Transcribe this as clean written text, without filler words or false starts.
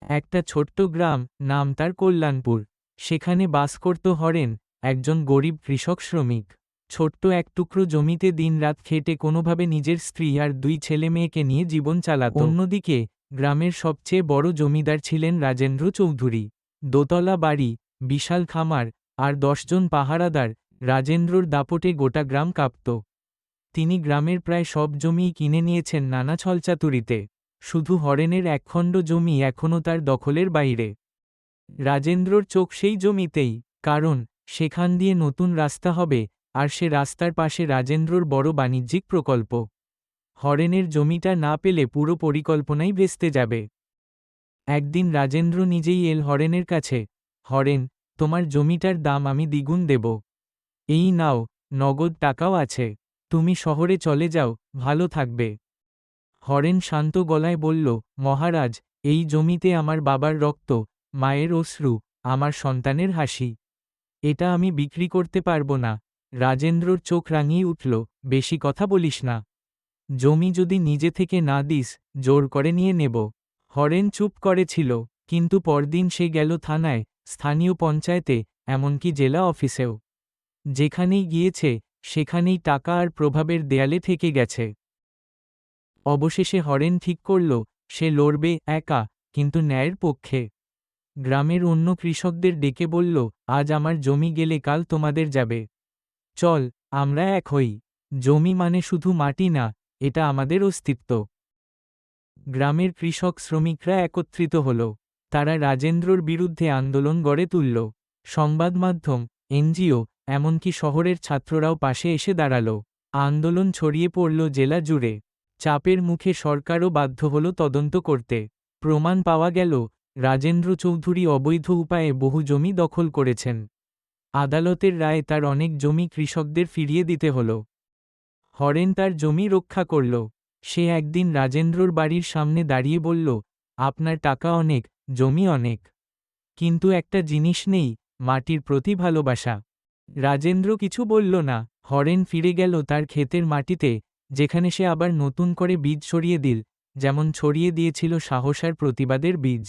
একটা ছোট্ট গ্রাম, নাম তার কল্যাণপুর। সেখানে বাস করত হরেন, একজন গরিব কৃষক শ্রমিক। ছোট্ট এক টুকরো জমিতে দিনরাত খেটে কোনোভাবে নিজের স্ত্রী আর 2 ছেলে মেয়েকে নিয়ে জীবন চালাত। অন্যদিকে গ্রামের সবচেয়ে বড় জমিদার ছিলেন রাজেন্দ্র চৌধুরী। দোতলা বাড়ি, বিশাল খামার আর 10 জন পাহারাদার। রাজেন্দ্রর দাপটে গোটা গ্রাম কাঁপত। তিনি গ্রামের প্রায় সব জমিই কিনে নিয়েছেন নানা ছলচাতুরিতে। শুধু হরেনের একখণ্ড জমি এখনও তার দখলের বাইরে। রাজেন্দ্রর চোখ সেই জমিতেই, কারণ সেখান দিয়ে নতুন রাস্তা হবে, আর সে রাস্তার পাশে রাজেন্দ্রর বড় বাণিজ্যিক প্রকল্প। হরেনের জমিটা না পেলে পুরো পরিকল্পনাই ভেস্তে যাবে। একদিন রাজেন্দ্র নিজেই এল হরেনের কাছে। হরেন, তোমার জমিটার দাম আমি দ্বিগুণ দেব। এই নাও, নগদ টাকাও আছে। তুমি শহরে চলে যাও, ভালো থাকবে। হরেন শান্ত গলায় বলল, মহারাজ, এই জমিতে আমার বাবার রক্ত, মায়ের অশ্রু, আমার সন্তানের হাসি। এটা আমি বিক্রি করতে পারবো না। রাজেন্দ্রর চোখ রাঙিয়ে উঠল, বেশি কথা বলিস না। জমি যদি নিজে থেকে না দিস, জোর করে নিয়ে নেব। হরেন চুপ করেছিল, কিন্তু পরদিন সে গেল থানায়, স্থানীয় পঞ্চায়েতে, এমনকি জেলা অফিসেও। যেখানেই গিয়েছে, সেখানেই টাকা আর প্রভাবের দেয়ালে ঠেকে গেছে। অবশেষে হরেন ঠিক করল, সে লড়বে একা, কিন্তু ন্যায়ের পক্ষে। গ্রামের অন্য কৃষকদের ডেকে বলল, আজ আমার জমি গেলে কাল তোমাদের যাবে। চল, আমরা এক হই। জমি মানে শুধু মাটি না, এটা আমাদের অস্তিত্ব। গ্রামের কৃষক শ্রমিকরা একত্রিত হল। তারা রাজেন্দ্রর বিরুদ্ধে আন্দোলন গড়ে তুলল। সংবাদ মাধ্যম, এনজিও, এমনকি শহরের ছাত্ররাও পাশে এসে দাঁড়াল। আন্দোলন ছড়িয়ে পড়ল জেলা জুড়ে। চাপের মুখে সরকারও বাধ্য হল তদন্ত করতে। প্রমাণ পাওয়া গেল, রাজেন্দ্র চৌধুরী অবৈধ উপায়ে বহু জমি দখল করেছেন। আদালতের রায়ে তার অনেক জমি কৃষকদের ফিরিয়ে দিতে হল। হরেন তার জমি রক্ষা করল। সে একদিন রাজেন্দ্রর বাড়ির সামনে দাঁড়িয়ে বলল, আপনার টাকা অনেক, জমি অনেক, কিন্তু একটা জিনিস নেই, মাটির প্রতি ভালোবাসা। রাজেন্দ্র কিছু বলল না। হরেন ফিরে গেল তার ক্ষেতের মাটিতে, যেখানে সে আবার নতুন করে বীজ ছড়িয়ে দিল, যেমন ছড়িয়ে দিয়েছিল সাহস আর প্রতিবাদের বীজ।